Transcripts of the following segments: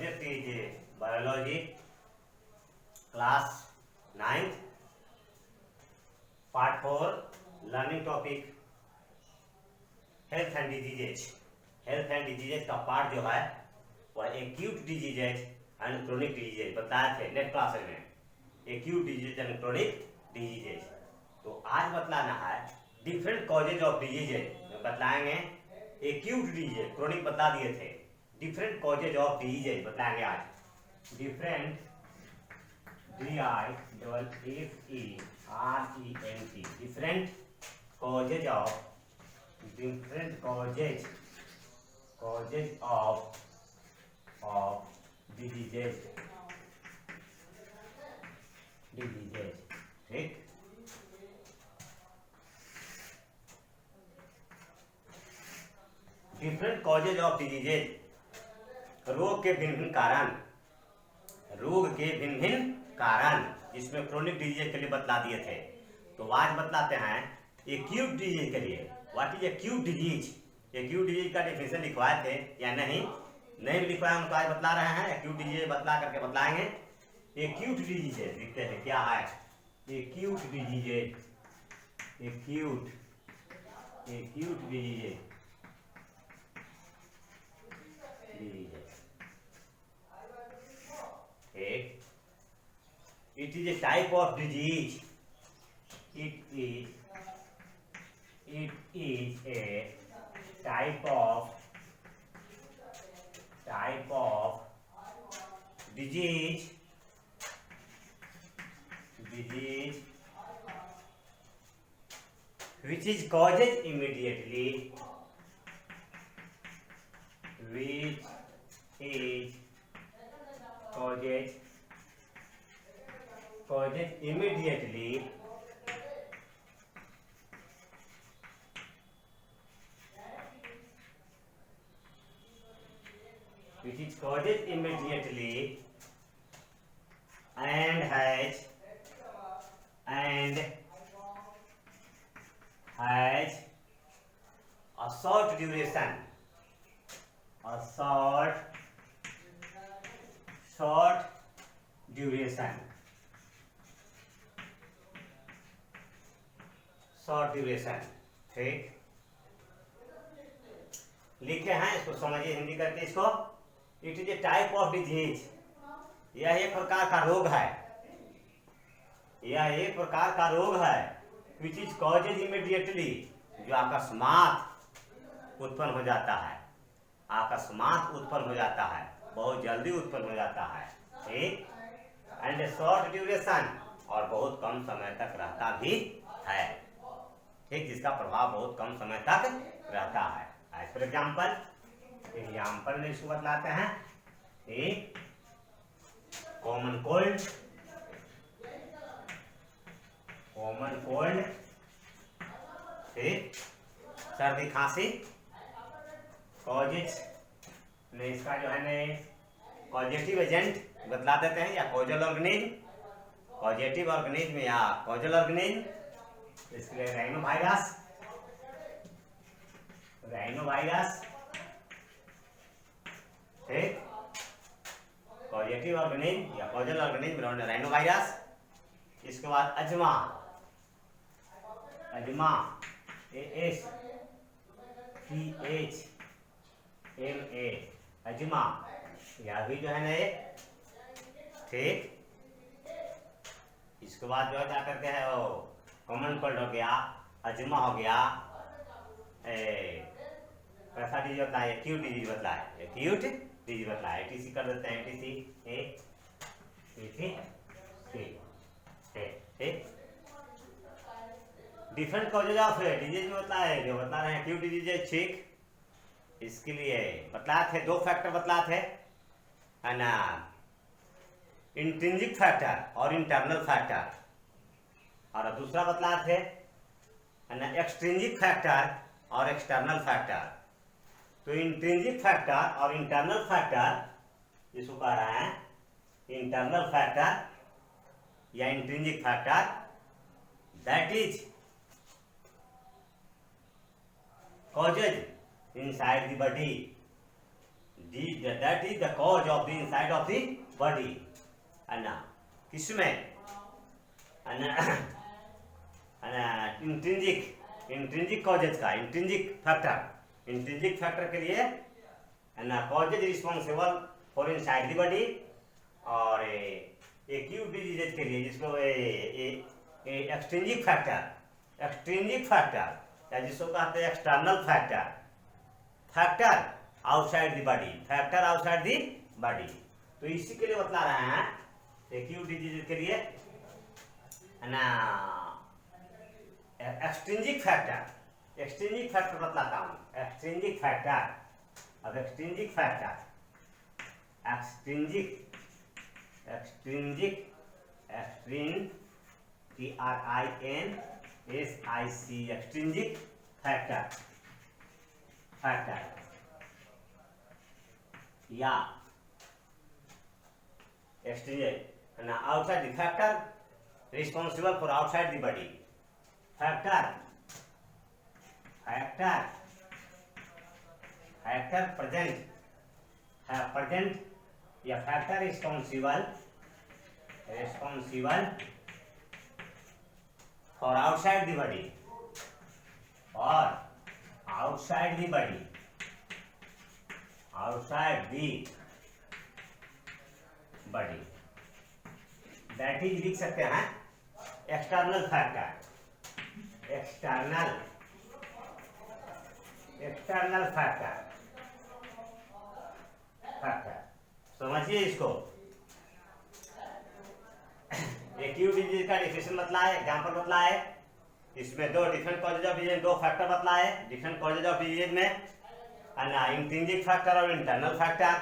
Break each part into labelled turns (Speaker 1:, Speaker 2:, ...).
Speaker 1: Subject is biology, class 9th, part 4, learning topic health and diseases. Health and diseases का part जो है वह acute diseases and chronic diseases बताए थे next class में. Acute disease and chronic diseases. तो आज बतलाना है डिफरेंट कॉजेज ऑफ डिजीजेज. बतलाएंगे एक्यूट डिजीजेज, क्रोनिक बता दिए थे. डिफरेंट कॉजेज ऑफ डिजीजेज बताएंगे आज. Different DIFFERENT different causes of diseases. ठीक. डिफरेंट कॉजेज ऑफ डिजीजेज, रोग के भिन्न भिन्न कारण. रोग के भिन्न भिन्न कारण जिसमें क्रोनिक डिजीज के लिए बतला दिए थे. तो आज बतलाते हैं एक्यूट डिजीज के लिए. What is acute disease? Acute disease का डेफिनेशन लिखवाए थे या नहीं भी लिखवाए हम तो आज बतला रहे हैं. एक्यूट डिजीज बतला करके बतलाएंगे. एक्यूट डिजीजेज लिखते हैं क्या है. Acute diseases, acute diseases. ठीक. It is a type of disease. It is a type of disease which is caused immediately, and has a short duration, short duration. ठीक. लिखे हैं इसको समझिए हिंदी करके इसको. It is a type of disease. यह एक प्रकार का रोग है. यह एक प्रकार का रोग है विच इज कॉजेज इमीडिएटली, जो अकस्मात उत्पन्न हो जाता है. अकस्मात उत्पन्न हो जाता है, बहुत जल्दी उत्पन्न हो जाता है. ठीक. एंड शॉर्ट ड्यूरेशन, और बहुत कम समय तक रहता भी है. ठीक. जिसका प्रभाव बहुत कम समय तक रहता है. एज फॉर एग्जाम्पल में इसको बतलाते हैं. ठीक. कॉमन कोल्ड, ठीक. सर्दी खांसी. कॉजेज ने इसका जो है ने कॉजेटिव एजेंट बतला देते हैं, या कॉजल ऑर्गेनिज्म, कॉजेटिव ऑर्गेनिज्म या कॉजल ऑर्गेनिज्म. इसके लिए राइनोवायरस, ठीक. कॉजेटिव ऑर्गेनिज्म या कॉजल ऑर्गेनिज्म राइनोवायरस. इसके बाद अजमा, ASTHMA, अजमा. यह भी जो है ना. ठीक. इसके बाद जो है क्या करते हैं वो कॉमन कोल्ड हो गया, अजमा हो गया. कैसा डिजीज होता है? एक्यूट डिजीज बतला है. एक्यूट डिजीज बतला है. ATC कर देते हैं. ठीक. डिफरेंट कॉजेज ऑफ डिजीज में बतला है, जो बता रहे हैं एक्यूट डिजीज. ठीक. इसके लिए बतलाए थे दो फैक्टर बतलाए थे, है ना. इंट्रिंसिक फैक्टर और इंटरनल फैक्टर. और दूसरा बतलाए थे है ना एक्सट्रिंसिक फैक्टर और एक्सटर्नल फैक्टर. तो इंट्रिंसिक फैक्टर और इंटरनल फैक्टर जिसको कह रहे हैं इंटरनल फैक्टर या intrinsic factor, that is causes inside the body, that is the cause of the inside of the body. And किसमें इंट्रिंसिक कॉजेज का इंट्रिंसिक फैक्टर के लिए causes responsible for inside the body, और acute diseases के लिए जिसको extrinsic factor या जिसको कहते हैं external factor outside the body, तो इसी के लिए बतला रहे हैं एक्यूट डिजीज के लिए एक्सट्रिंसिक फैक्टर बतलाता हूँ। एक्सट्रिंसिक फैक्टर एक्सट्रिंसिक फैक्टर या extrinsic outside the factor responsible for outside the body, factor present या factor responsible for outside the body or outside the body that is लिख सकते हैं external factor समझिए इसको। Acute disease का definition बतलाए, example बतलाए, इसमें दो डिफरेंट कॉजेज ऑफ डिजीज, दो फैक्टर बतलाए डिफरेंट कॉजेज ऑफ डिजीज में, इंट्रिंसिक फैक्टर और इंटरनल फैक्टर।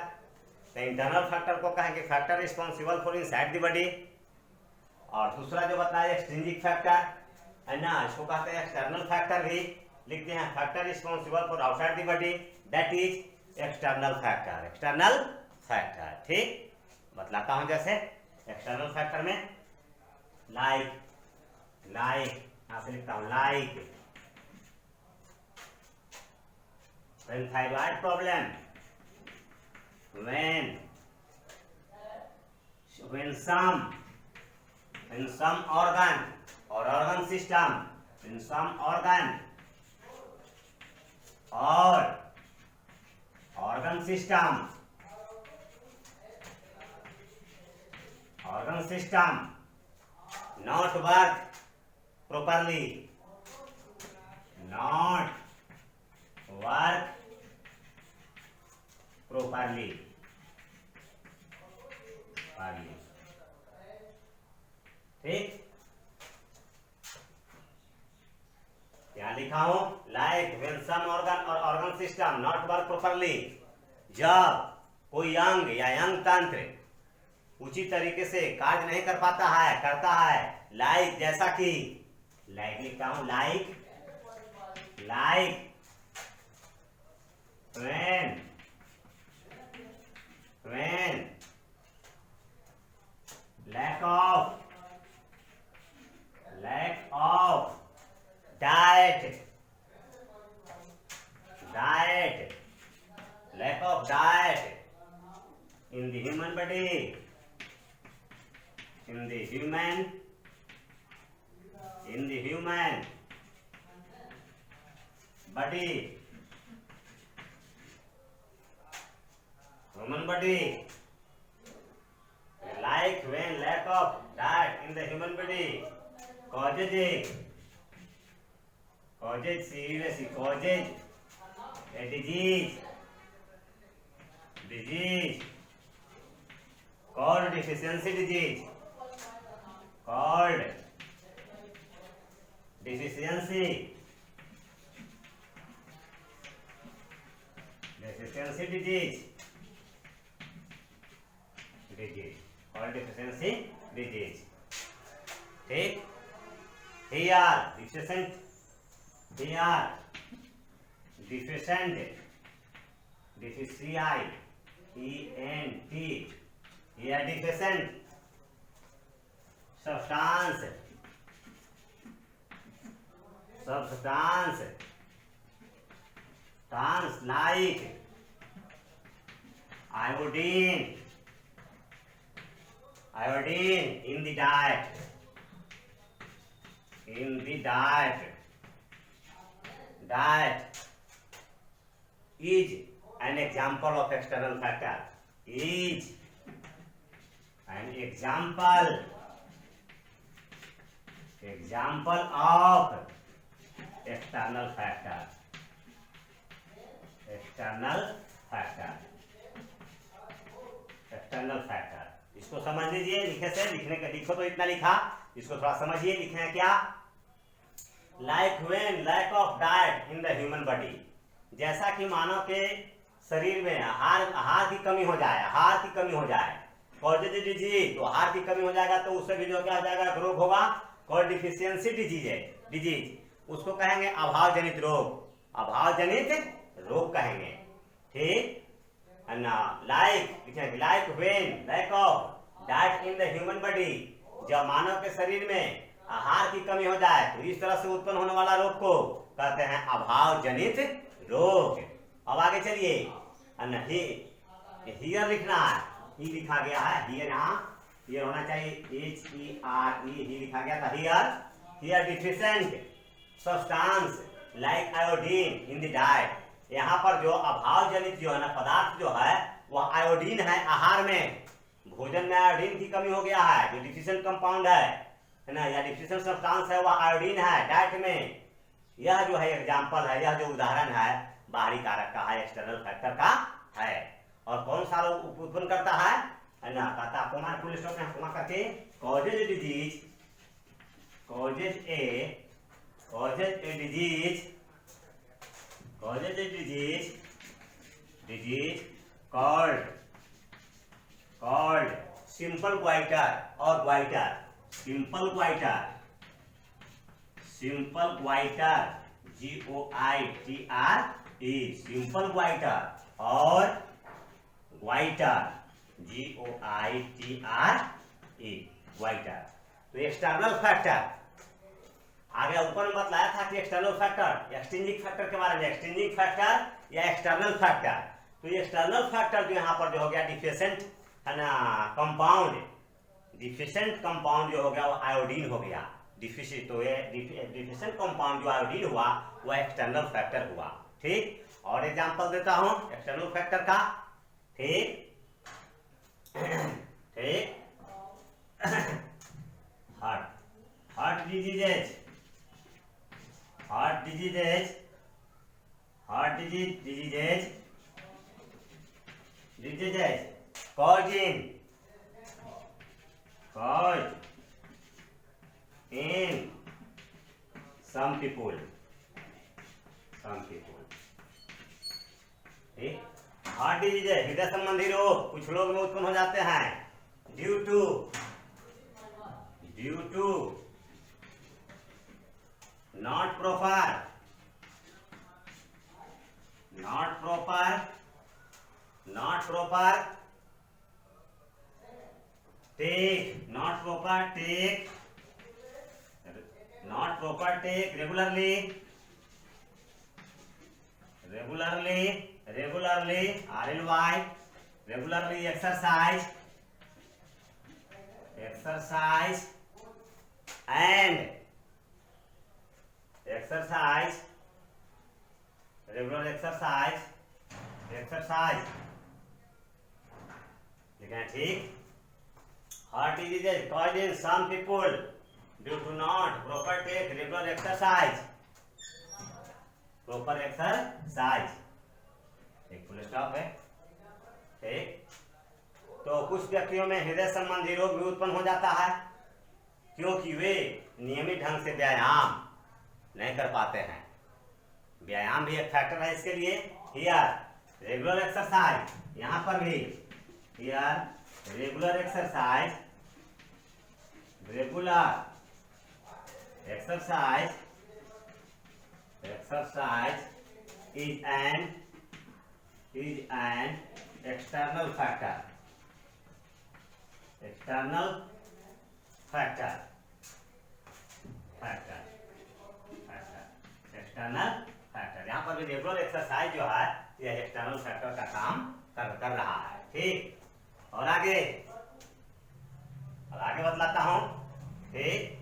Speaker 1: तो इंटरनल फैक्टर को कहेंगे factor responsible for inside the body, और दूसरा जो बताया एक्सट्रिंसिक फैक्टर है ना, इसको कहते हैं एक्सटर्नल फैक्टर भी लिखते हैं, factor responsible for outside the body that is external factor. ठीक, बतलाता हूं जैसे एक्सटर्नल फैक्टर में लाइक यहां से लिखता हूं like when thyroid problem, when some organ or organ system, in some organ or organ system not work properly, ठीक, क्या लिखा हूं, लाइक व्हेन सम ऑर्गन और organ system not work properly, जब कोई अंग या अंग तंत्र उचित तरीके से कार्य नहीं करता है, लाइक जैसा कि, लाइक लिखता हूं like when lack of diet in the human body, like when lack of diet in the human body causes a disease called deficiency disease, deficiency disease, ठीक, here deficient here deficient substance like iodine, iodine in the diet, in the diet is an example of external factor, is an example of external factor, external factor, external factor। इसको समझ लीजिए, लिखे से लिखने का, लिखो तो इतना लिखा, इसको थोड़ा समझिए। लिखे हैं क्या? Like when lack of diet in the human body, जैसा कि मानव के शरीर में आहार की कमी हो जाए, आहार की कमी हो जाए, कॉजेज डिजीज, तो आहार की कमी हो जाएगा तो उससे भी जो क्या हो जाएगा, रोग होगा, कॉल डिफिशियंसी डिजीज है, डिजीज उसको कहेंगे अभाव जनित रोग, अभाव जनित रोग कहेंगे, ठीक ना। Like when lack of diet in the human body, जब मानव के शरीर में आहार की कमी हो जाए तो इस तरह से उत्पन्न होने वाला रोग को कहते हैं अभाव जनित रोग। अब आगे चलिए, हियर लिखना है, ही लिखा गया है, हियर यहाँ हियर होना चाहिए, HERE, ही लिखा गया था here deficient substance like iodine in the diet, यहाँ पर जो अभाव जनित जो है ना पदार्थ जो है वह आयोडीन है, आहार में भोजन में आयोडीन की कमी हो गया है, जो डिफिशिएंट कंपाउंड है ना, या डिफिशिएंट सब्सटेंस है वह आयोडीन है डाइट में। यह जो है एग्जाम्पल है, यह जो उदाहरण है बाहरी कारक का है, एक्सटर्नल फैक्टर का है। और कौन सा रोग उत्पन्न करता है ना, कहता है फुल स्टॉप में कोमा करके, causes disease, causes a disease called simple goitre और goitre, simple goitre GOITRE, simple goitre और ग्वाइटर GOITRE, ग्वाइटर। तो एक्सटर्नल फैक्टर आगे ऊपर में बतलाया था कि एक्सटर्नल फैक्टर, एक्सटेंजिंग फैक्टर के बारे में, एक्सटेंजिंग फैक्टर या एक्सटर्नल फैक्टर। तो ये एक्सटर्नल फैक्टर जो यहाँ पर जो हो गया डिफिशिएंट है ना कंपाउंड, डिफिशिएंट कंपाउंड जो हो गया वो आयोडीन हो गया, डिफिशिएंट, तो ये डिफिशिएंट कंपाउंड जो आयोडीन हुआ वह एक्सटर्नल फैक्टर हुआ, ठीक। और एग्जांपल देता हूं एक्सटर्नल फैक्टर का, ठीक ठीक heart diseases cause in some people, ठीक। हार्ट डिजीज है, हृदय संबंधी रोग कुछ लोग में उत्पन्न हो जाते हैं due to not proper take regularly RLY regularly exercise and regular exercise लेकिन ठीक। Heart disease caused in some people due to not proper take regular exercise, एक फुल स्टॉप है, ठीक। तो कुछ व्यक्तियों में हृदय संबंधी रोग भी उत्पन्न हो जाता है क्योंकि वे नियमित ढंग से व्यायाम नहीं कर पाते हैं। व्यायाम भी एक फैक्टर है इसके लिए। हियर रेगुलर एक्सरसाइज, यहाँ पर भी here regular exercise is an external factor, external factor, यहाँ पर भी रेगुलर एक्सरसाइज जो है यह एक्सटर्नल फैक्टर का काम कर रहा है। ठीक। और आगे बतलाता हूं। ठीक।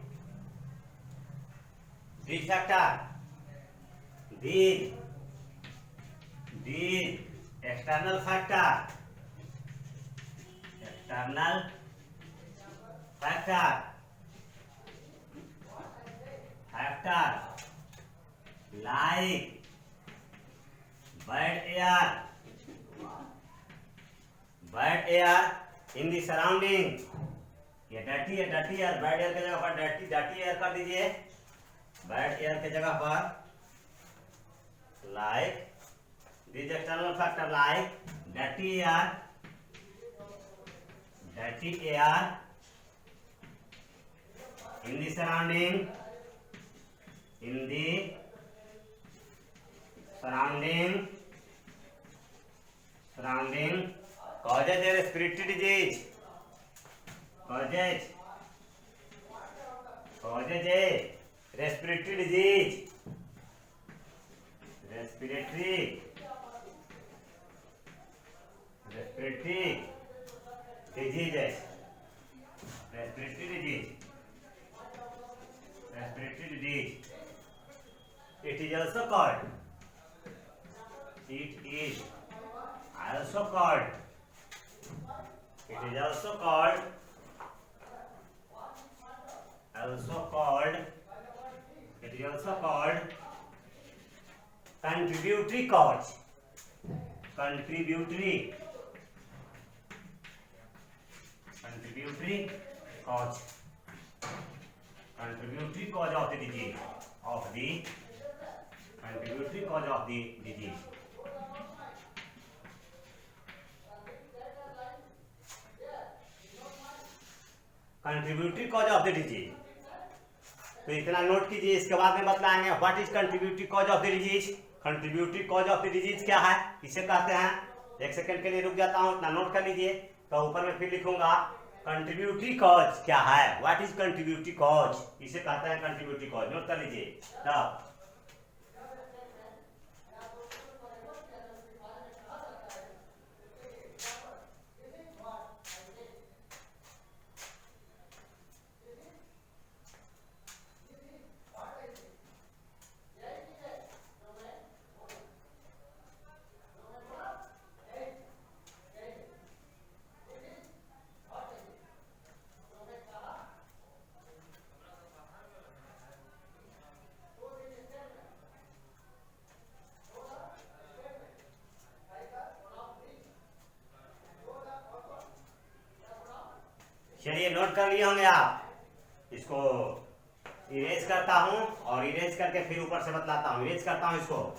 Speaker 1: these factor, these external factor, like bad air in the surrounding। ये डर्टी एयर, बैड एयर की जगह पर डर्टी एयर कर दीजिए। बैड एयर की जगह पर like this external factor like dirty air in the surrounding causes a respiratory disease, causes a respiratory disease, respiratory diseases, respiratory disease. It is also called contributory cause, contributory cause of the disease, contributory cause of the disease। Contributory cause of the disease, तो इतना note कीजिए। इसके बाद में बतलाएंगे what is contributory cause of the disease. Contributory cause of the disease क्या है, किसे कहते हैं। एक सेकंड के लिए रुक जाता हूं, इतना नोट कर लीजिए। तो ऊपर में फिर लिखूंगा कंट्रीब्यूटरी कॉज क्या है, व्हाट इज कंट्रीब्यूटरी कॉज, इसे कहते हैं कंट्रीब्यूटरी कॉज। नोट कर लीजिए। तब चलिए नोट कर लिए होंगे आप। इसको इरेज करता हूं और इरेज करके फिर ऊपर से बतलाता हूं। इरेज करता हूं इसको।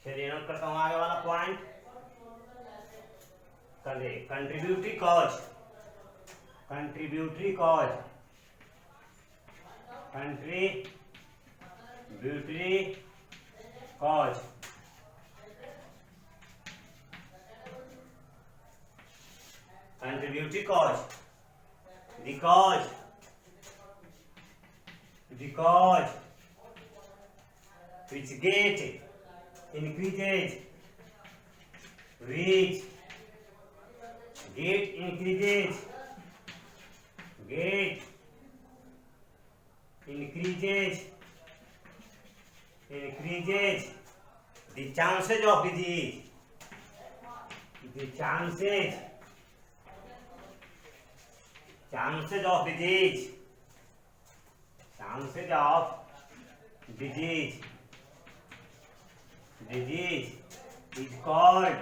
Speaker 1: चलिए नोट करता हूं आगे वाला point. Contributory cause, contributory cause, contributory cause, contributory cause, the cause which get increases, which get increases the chances of disease, the chances of disease is called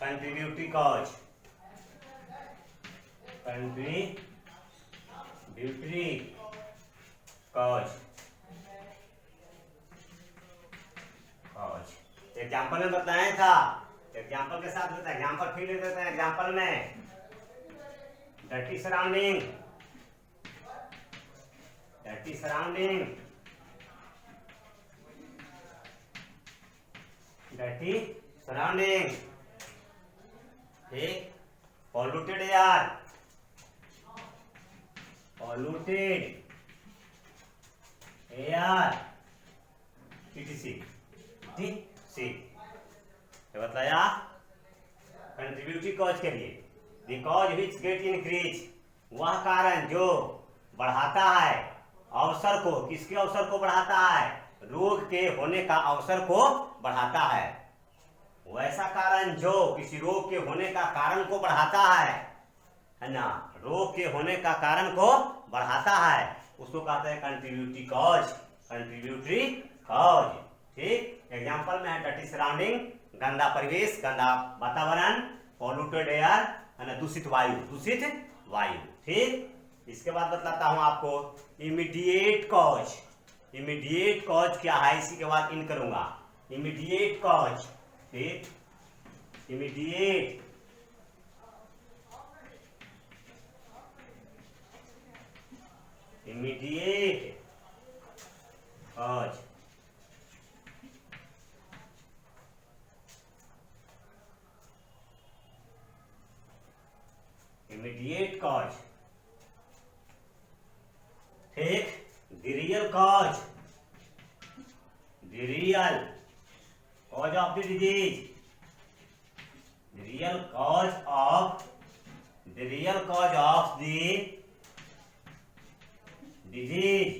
Speaker 1: contributory cause, contributory cause, cause example में बताया था, example के साथ बताया, example फिर ले देते हैं। एग्जाम्पल में dirty surrounding, dirty surrounding, dirty surrounding, ठीक, polluted air, polluted air, TTC, ठीक, सी बताया। कंट्रीब्यूटरी कॉज के लिए the cause which get increase, वह कारण जो बढ़ाता है अवसर को, किसके अवसर को बढ़ाता है, रोग के होने का अवसर को बढ़ाता है। वैसा कारण जो किसी रोग के होने का कारण को बढ़ाता है ना, रोग के होने का कारण को बढ़ाता है, उसको कहते हैं कंट्रीब्यूटरी कॉज, कंट्रीब्यूटरी कॉज, ठीक। एग्जांपल में है डर्टी सराउंडिंग, गंदा परिवेश, गंदा वातावरण, पॉल्यूटेड एयर, है ना, दूषित वायु, दूषित वायु, ठीक। इसके बाद बताता हूं आपको इमीडिएट कॉज, इमीडिएट कॉज क्या है, इसी के बाद इन करूंगा। इमीडिएट कॉज, ठीक, immediate, immediate cause, immediate cause, ठीक। The real cause, the real cause of the disease, the real cause of the disease,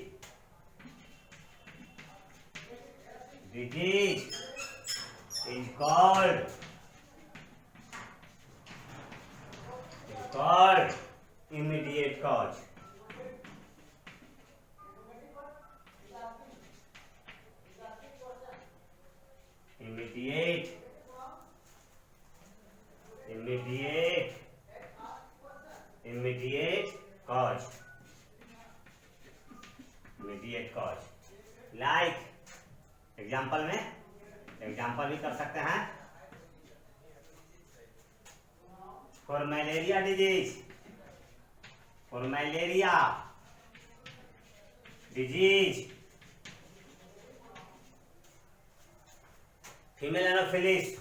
Speaker 1: disease is called immediate cause, immediate cause, immediate cause, like example में, example भी कर सकते हैं। For malaria disease, for malaria disease, female Anopheles,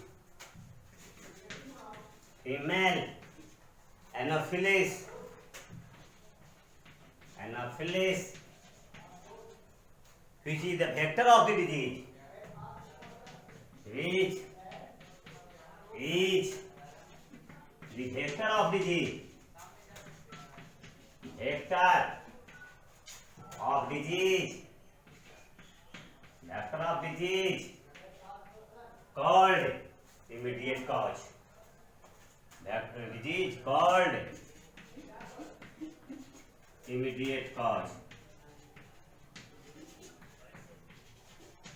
Speaker 1: female Anopheles, Anopheles which is the vector of the disease, which is the vector of disease, vector of disease, vector of disease called immediate cause, vector disease called immediate cause,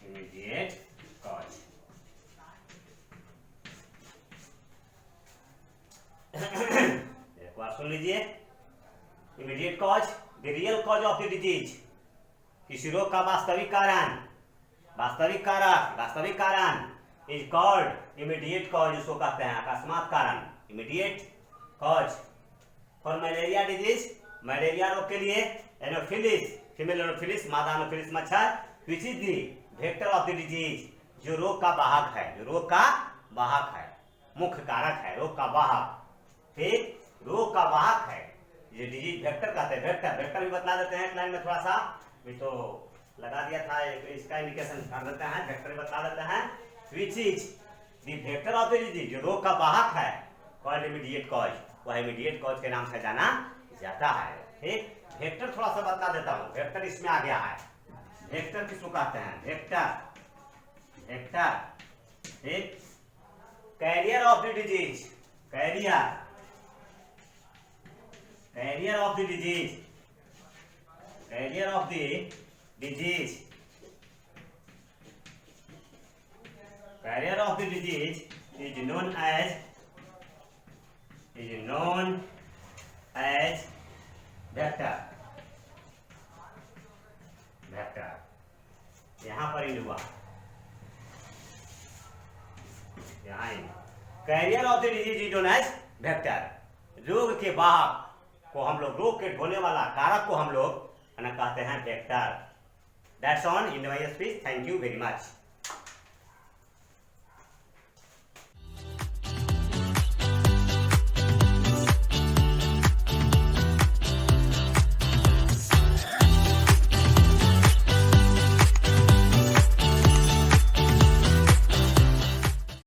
Speaker 1: immediate cause। एक बार सुन लीजिए, immediate cause the real cause of the disease, किसी रोग का वास्तविक कारण, वास्तविक कारक, वास्तविक कारण इज कॉल्ड इमीडिएट कॉज, उसको कहते हैं अकस्मात कारण, immediate cause. For malaria disease, malaria रोग के लिए, एनोफिलिस, फीमेल एनोफिलिस, मादा एनोफिलिस मच्छर, which is the vector of the disease, जो रोग का वाहक है, जो रोग का वाहक है, मुख्य कारक है, रोग का वाहक, ठीक, रोग का वाहक है, ये डिजीज वेक्टर कहते हैं। वेक्टर, वेक्टर भी बतला देते हैं, लाइन में थोड़ा सा भी तो लगा दिया था, इसका इंडिकेशन कर देते हैं, वेक्टर भी बतला देते हैं। Which is the vector of the disease, जो रोग का वाहक है, कॉल्ड इमीडिएट कॉज, वह इमीडिएट कॉज के नाम से जाना जाता है, ठीक। वेक्टर थोड़ा सा बतला देता हूँ, वेक्टर इसमें आ गया है। वेक्टर किसको कहते हैं, वेक्टर, वेक्टर, ठीक, carrier of the disease, carrier, carrier of the disease, carrier of the disease, carrier of the disease is known as is known as vector. Vector यहां पर इन हुआ, यहां इन। Carrier of the disease is known as vector. रोग के वाहक को हम लोग, रोग के ढोने वाला कारक को हम लोग कहते हैं vector. That's on in my speech. Thank you very much.